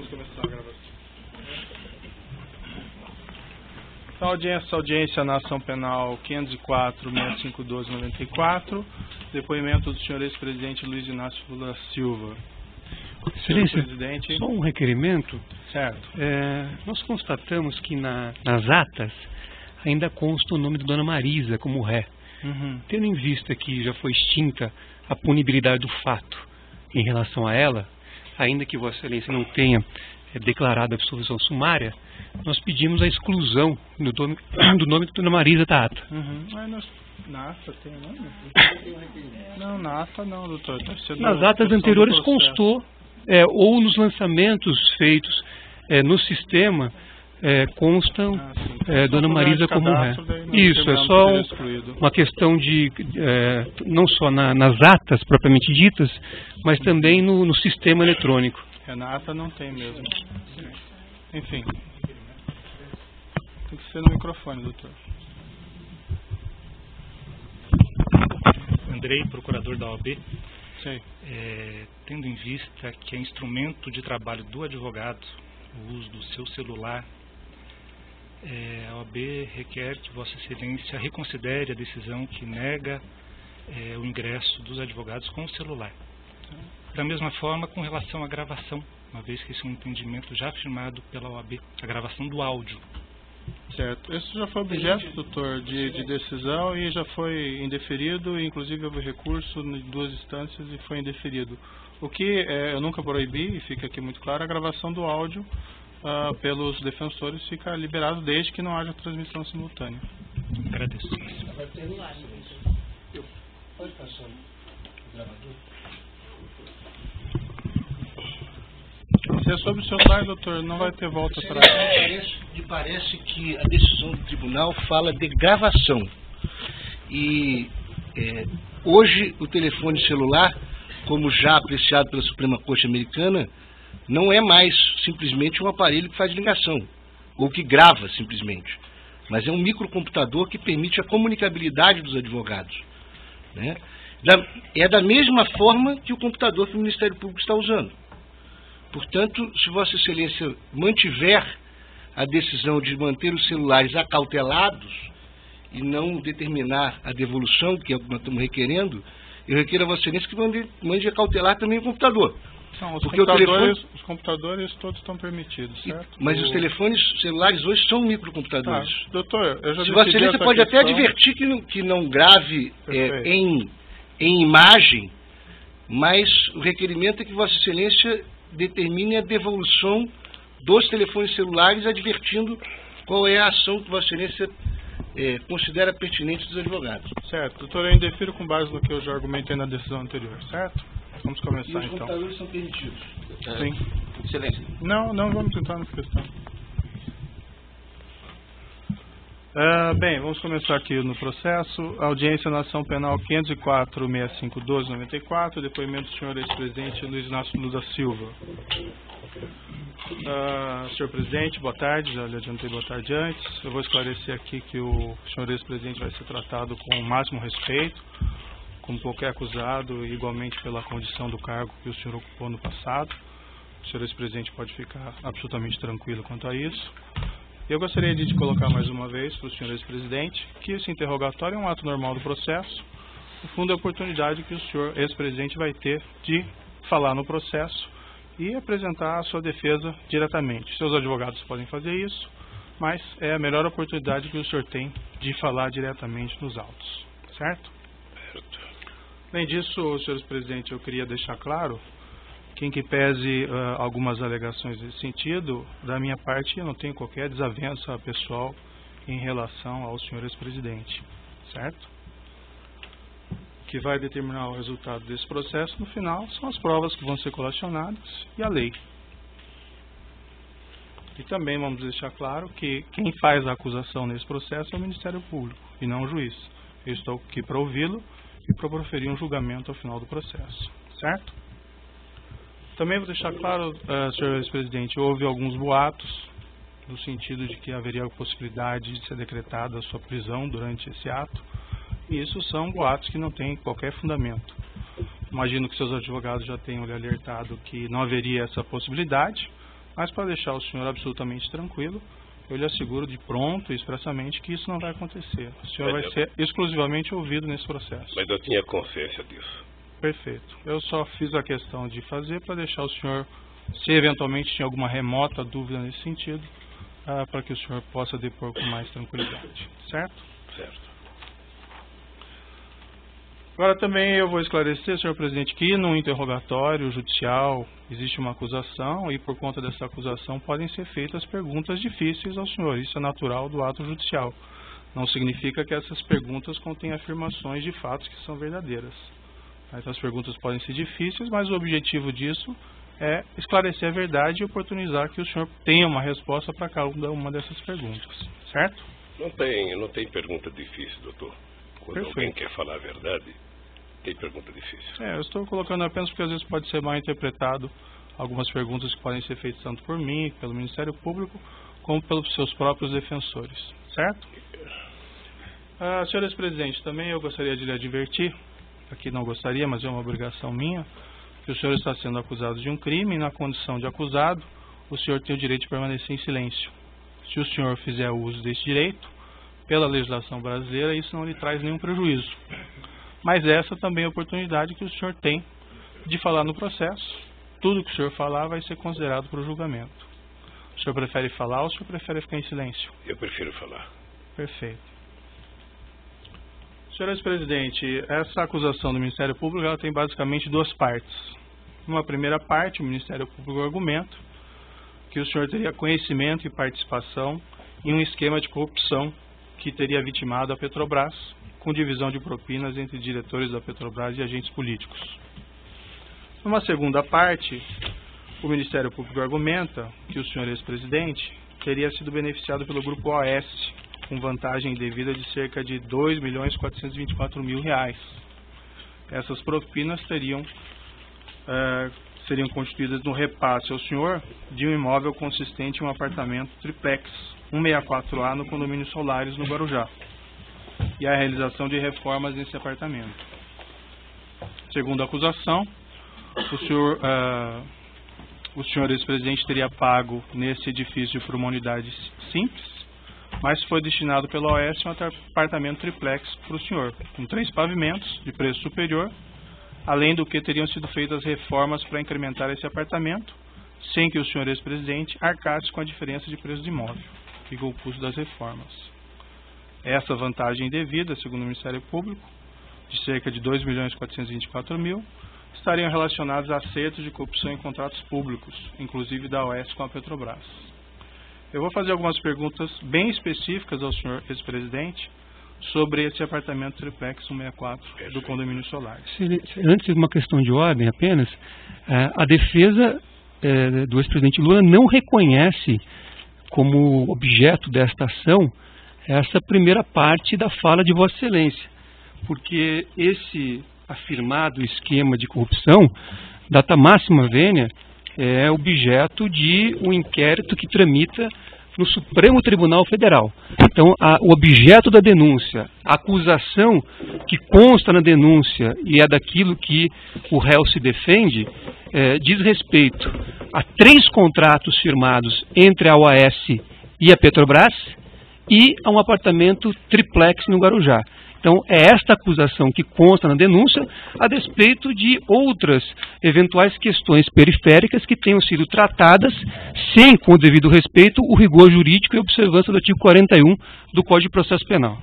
Vamos começar a gravação. Então, essa audiência na ação penal 504-6512-94, depoimento do senhor ex-presidente Luiz Inácio Lula Silva. Excelência, presidente. Só um requerimento. Certo. Nós constatamos que nas atas ainda consta o nome de Dona Marisa como ré. Tendo em vista que já foi extinta a punibilidade do fato em relação a ela, ainda que Vossa Excelência não tenha declarado a absolvição sumária, nós pedimos a exclusão do nome de Dona Marisa da ata. Na ata tem nome? Não, na ata não, doutor. Nas atas anteriores constou, ou nos lançamentos feitos no sistema, constam Dona Marisa como ré. Isso, é só uma questão de, não só nas atas propriamente ditas, mas também no sistema eletrônico. Na ata não tem mesmo. Enfim. Tem que ser no microfone, doutor. Andrei, procurador da OAB. Sei. Tendo em vista que é instrumento de trabalho do advogado o uso do seu celular, a OAB requer que Vossa Excelência reconsidere a decisão que nega o ingresso dos advogados com o celular. Da mesma forma, com relação à gravação, uma vez que esse é um entendimento já afirmado pela OAB, a gravação do áudio. Certo. Isso já foi objeto, doutor, de decisão e já foi indeferido, e inclusive houve recurso em 2 instâncias e foi indeferido. O que eu nunca proibi, e fica aqui muito claro, a gravação do áudio pelos defensores fica liberado desde que não haja transmissão simultânea. Agradeço. Pode passar o gravador? Se é sobre o celular, doutor, não vai ter volta atrás. Me parece que a decisão do tribunal fala de gravação. E hoje o telefone celular, como já apreciado pela Suprema Corte Americana, não é mais simplesmente um aparelho que faz ligação, ou que grava simplesmente, mas é um microcomputador que permite a comunicabilidade dos advogados, né? É da mesma forma que o computador que o Ministério Público está usando. Portanto, se Vossa Excelência mantiver a decisão de manter os celulares acautelados e não determinar a devolução, que é o que nós estamos requerendo, eu requero a Vossa Excelência que mande acautelar também o computador. Não, os computadores todos estão permitidos, certo? Mas os telefones celulares hoje são microcomputadores. Doutor, eu já se Vossa Excelência pode até advertir que não grave em imagem, mas o requerimento é que Vossa Excelência determine a devolução dos telefones celulares, advertindo qual é a ação que Vossa Excelência considera pertinente dos advogados. Certo. Doutor, eu indefiro com base no que eu já argumentei na decisão anterior, certo? Vamos começar então. E os computadores são permitidos? Sim. Excelência. Não vamos entrar nessa questão. Bem, vamos começar aqui no processo. Audiência na ação penal 504-6512-94, depoimento do senhor ex-presidente Luiz Inácio Lula Silva. Senhor presidente, boa tarde, já lhe adiantei boa tarde antes. Eu vou esclarecer aqui que o senhor ex-presidente vai ser tratado com o máximo respeito, como qualquer acusado, e igualmente pela condição do cargo que o senhor ocupou no passado. O senhor ex-presidente pode ficar absolutamente tranquilo quanto a isso. Eu gostaria de colocar mais uma vez para o senhor ex-presidente que esse interrogatório é um ato normal do processo. No fundo, é a oportunidade que o senhor ex-presidente vai ter de falar no processo e apresentar a sua defesa diretamente. Seus advogados podem fazer isso, mas é a melhor oportunidade que o senhor tem de falar diretamente nos autos. Certo? Além disso, senhor ex-presidente, eu queria deixar claro que, em que pese algumas alegações nesse sentido, da minha parte eu não tenho qualquer desavença pessoal em relação ao senhor ex-presidente, certo? O que vai determinar o resultado desse processo no final são as provas que vão ser colacionadas e a lei. E também vamos deixar claro que quem faz a acusação nesse processo é o Ministério Público e não o juiz. Eu estou aqui para ouvi-lo e para proferir um julgamento ao final do processo, certo? Também vou deixar claro, senhor ex-presidente, houve alguns boatos no sentido de que haveria a possibilidade de ser decretada a sua prisão durante esse ato, e isso são boatos que não têm qualquer fundamento. Imagino que seus advogados já tenham lhe alertado que não haveria essa possibilidade, Mas para deixar o senhor absolutamente tranquilo, eu lhe asseguro de pronto e expressamente que isso não vai acontecer. O senhor vai ser exclusivamente ouvido nesse processo. Mas eu tinha consciência disso. Perfeito. Eu só fiz a questão de fazer para deixar o senhor, se eventualmente tinha alguma remota dúvida nesse sentido, para que o senhor possa depor com mais tranquilidade. Certo? Certo. Agora também eu vou esclarecer, senhor presidente, que no interrogatório judicial existe uma acusação e por conta dessa acusação podem ser feitas perguntas difíceis ao senhor. Isso é natural do ato judicial. Não significa que essas perguntas contêm afirmações de fatos que são verdadeiras. Essas perguntas podem ser difíceis, mas o objetivo disso é esclarecer a verdade e oportunizar que o senhor tenha uma resposta para cada uma dessas perguntas. Certo? Não tem pergunta difícil, doutor. Quando Perfeito. Alguém quer falar a verdade, tem pergunta difícil. Eu estou colocando apenas porque às vezes pode ser mal interpretado algumas perguntas que podem ser feitas tanto por mim, pelo Ministério Público, como pelos seus próprios defensores. Certo? Senhores presidentes, também eu gostaria de lhe advertir, aqui não gostaria, mas é uma obrigação minha, que o senhor está sendo acusado de um crime e na condição de acusado, o senhor tem o direito de permanecer em silêncio. Se o senhor fizer uso desse direito, pela legislação brasileira, isso não lhe traz nenhum prejuízo. Mas essa também é a oportunidade que o senhor tem de falar no processo. Tudo que o senhor falar vai ser considerado para o julgamento. O senhor prefere falar ou o senhor prefere ficar em silêncio? Eu prefiro falar. Perfeito. Senhores presidente, essa acusação do Ministério Público ela tem basicamente duas partes. Numa primeira parte, o Ministério Público argumenta que o senhor teria conhecimento e participação em um esquema de corrupção que teria vitimado a Petrobras, com divisão de propinas entre diretores da Petrobras e agentes políticos. Numa segunda parte, o Ministério Público argumenta que o senhor ex-presidente teria sido beneficiado pelo Grupo OS, com vantagem devida de cerca de R$ 2.424.000. Essas propinas seriam constituídas no repasse ao senhor de um imóvel consistente em um apartamento triplex, 164A, no condomínio Solares, no Guarujá, e a realização de reformas nesse apartamento. Segundo a acusação, o senhor ex-presidente teria pago nesse edifício por uma unidade simples, mas foi destinado pela OAS um apartamento triplex para o senhor, com 3 pavimentos de preço superior, além do que teriam sido feitas reformas para incrementar esse apartamento, sem que o senhor ex-presidente arcasse com a diferença de preço de imóvel, que ficou o custo das reformas. Essa vantagem devida, segundo o Ministério Público, de cerca de R$ 2.424.000, estariam relacionados a acertos de corrupção em contratos públicos, inclusive da OAS com a Petrobras. Eu vou fazer algumas perguntas bem específicas ao senhor ex-presidente sobre esse apartamento triplex 164 do condomínio Solares. Antes de uma questão de ordem apenas, a defesa do ex-presidente Lula não reconhece como objeto desta ação essa primeira parte da fala de Vossa Excelência, porque esse afirmado esquema de corrupção, data máxima vênia, é objeto de um inquérito que tramita no Supremo Tribunal Federal. Então, o objeto da denúncia, a acusação que consta na denúncia e é daquilo que o réu se defende, diz respeito a 3 contratos firmados entre a OAS e a Petrobras e a um apartamento triplex no Guarujá. Então, é esta acusação que consta na denúncia, a despeito de outras eventuais questões periféricas que tenham sido tratadas sem, com o devido respeito, o rigor jurídico e observância do artigo 41 do Código de Processo Penal.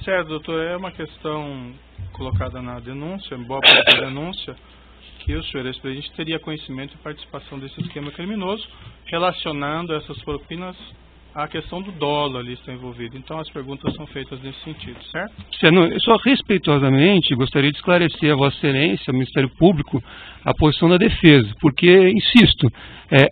Certo, doutor. É uma questão colocada na denúncia, boa parte da denúncia, que o senhor ex-presidente teria conhecimento e participação desse esquema criminoso, relacionando essas propinas à questão do dolo ali está envolvido. Então as perguntas são feitas nesse sentido, certo? Eu só respeitosamente gostaria de esclarecer a Vossa Excelência, ao Ministério Público, a posição da defesa, porque, insisto,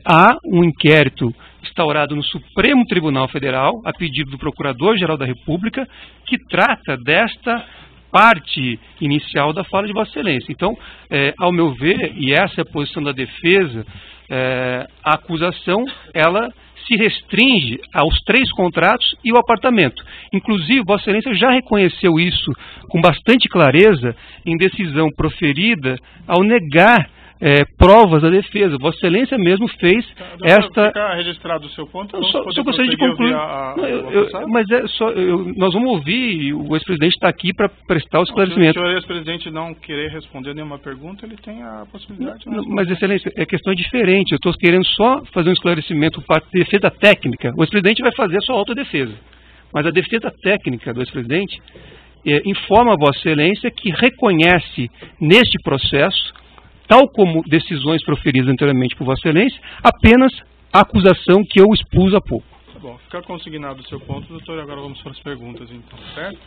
há um inquérito instaurado no Supremo Tribunal Federal, a pedido do Procurador-Geral da República, que trata desta parte inicial da fala de Vossa Excelência. Então, ao meu ver, e essa é a posição da defesa, a acusação, ela se restringe aos 3 contratos e o apartamento. Inclusive, Vossa Excelência já reconheceu isso com bastante clareza em decisão proferida ao negar provas da defesa. Vossa Excelência mesmo fez esta... Fica registrado o seu ponto, só gostaria de concluir. Nós vamos ouvir, o ex-presidente está aqui para prestar o esclarecimento. Se o senhor ex-presidente não querer responder nenhuma pergunta, ele tem a possibilidade de mas, Excelência, a questão é diferente. Eu estou querendo só fazer um esclarecimento para a defesa técnica. O ex-presidente vai fazer a sua autodefesa. Mas a defesa técnica do ex-presidente informa a Vossa Excelência que reconhece neste processo, tal como decisões proferidas anteriormente por Vossa Excelência, apenas a acusação que eu expus há pouco. Tá bom, fica consignado o seu ponto, doutor, e agora vamos para as perguntas, então, certo?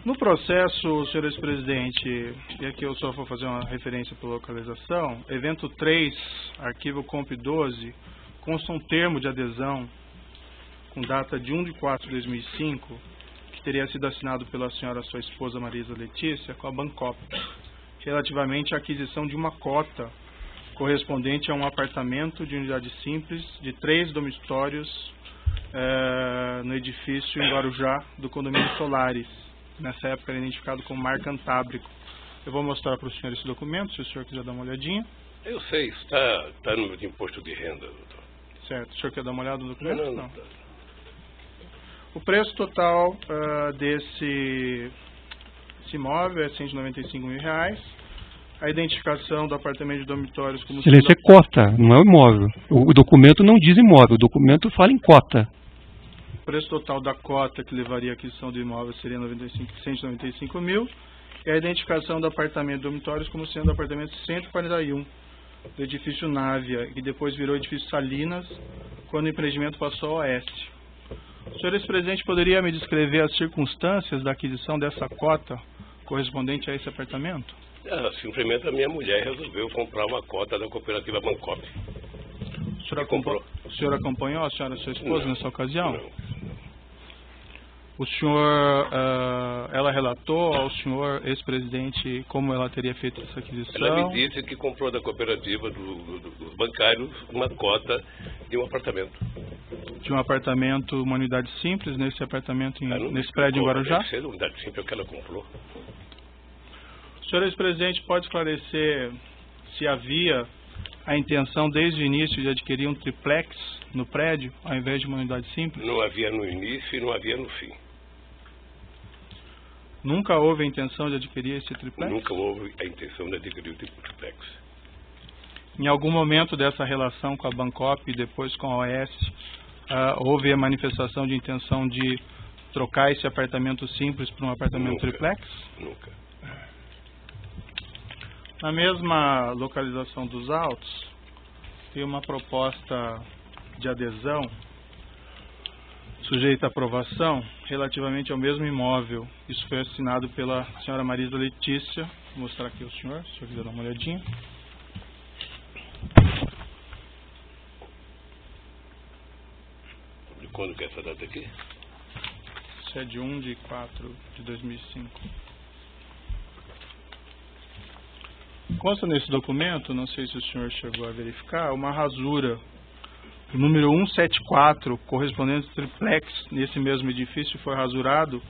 No processo, senhor ex-presidente, e aqui eu só vou fazer uma referência por localização, evento 3, arquivo comp 12, consta um termo de adesão com data de 1/4 de 2005, que teria sido assinado pela senhora sua esposa Marisa Letícia com a Bancop, relativamente à aquisição de uma cota correspondente a um apartamento de unidade simples de 3 dormitórios no edifício em Guarujá do condomínio Solares. Nessa época era identificado como Mar Cantábrico. Eu vou mostrar para o senhor esse documento, se o senhor quiser dar uma olhadinha. Eu sei, está no de imposto de renda, doutor. Certo, o senhor quer dar uma olhada no documento? Não. O preço total desse imóvel é R$ 195 mil. A identificação do apartamento de dormitórios como... Excelência, é cota, não é o imóvel. O documento não diz imóvel, o documento fala em cota. O preço total da cota que levaria à aquisição do imóvel seria 195 mil. E a identificação do apartamento de dormitórios como sendo o apartamento 141 do edifício Návia, que depois virou edifício Salinas, quando o empreendimento passou ao oeste. O senhor ex-presidente poderia me descrever as circunstâncias da aquisição dessa cota correspondente a esse apartamento? Simplesmente a minha mulher resolveu comprar uma cota da cooperativa Bancop. O senhor acompanhou a senhora, sua esposa, Não. nessa ocasião? Não. O senhor, ela relatou ao senhor ex-presidente como ela teria feito essa aquisição? Ela me disse que comprou da cooperativa dos bancários uma cota de um apartamento. De um apartamento, uma unidade simples, nesse apartamento, nesse prédio em Guarujá? Deve ser a unidade simples que ela comprou. O senhor ex-presidente pode esclarecer se havia a intenção desde o início de adquirir um triplex no prédio, ao invés de uma unidade simples? Não havia no início e não havia no fim. Nunca houve a intenção de adquirir esse triplex? Nunca houve a intenção de adquirir o triplex. Em algum momento dessa relação com a Bancop e depois com a OS, houve a manifestação de intenção de trocar esse apartamento simples por um apartamento triplex? Nunca. Na mesma localização dos autos, tem uma proposta de adesão sujeita à aprovação relativamente ao mesmo imóvel. Isso foi assinado pela senhora Marisa Letícia. Vou mostrar aqui ao senhor, se o senhor quiser dar uma olhadinha. De quando que é essa data aqui? Isso é de 1/4 de 2005. Consta nesse documento, não sei se o senhor chegou a verificar, uma rasura. O número 174, correspondente ao triplex, nesse mesmo edifício, foi rasurado.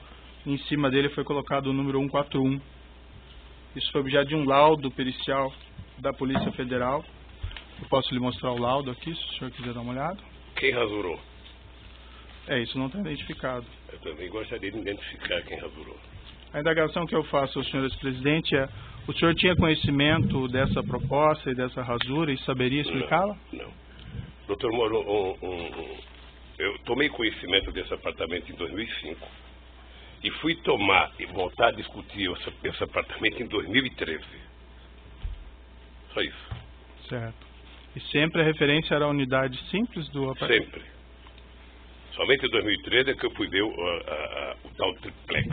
Em cima dele foi colocado o número 141. Isso foi objeto de um laudo pericial da Polícia Federal. Eu posso lhe mostrar o laudo aqui, se o senhor quiser dar uma olhada. Quem rasurou? Isso não está identificado. Eu também gostaria de identificar quem rasurou. A indagação que eu faço ao senhor ex-presidente é: o senhor tinha conhecimento dessa proposta e dessa rasura e saberia explicá-la? Não. Doutor Moro, eu tomei conhecimento desse apartamento em 2005 e fui tomar e voltar a discutir esse apartamento em 2013. Só isso. Certo. E sempre a referência era a unidade simples do apartamento? Sempre. Somente em 2013 é que eu fui ver o tal triplex.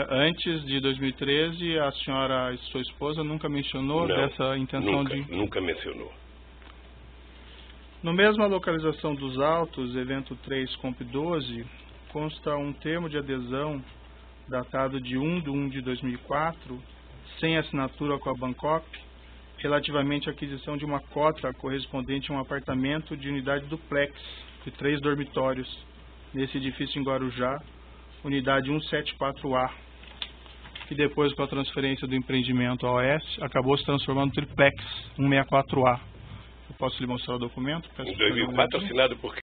Antes de 2013, a senhora e sua esposa nunca mencionou dessa intenção Nunca mencionou. No mesma localização dos autos, evento 3, comp 12, consta um termo de adesão datado de 1/1 de 2004, sem assinatura com a Bancop, relativamente à aquisição de uma cota correspondente a um apartamento de unidade duplex de 3 dormitórios, nesse edifício em Guarujá, unidade 174A. que depois, com a transferência do empreendimento a oeste, acabou se transformando no triplex 164A. Eu posso lhe mostrar o documento? Em 2004, assinado por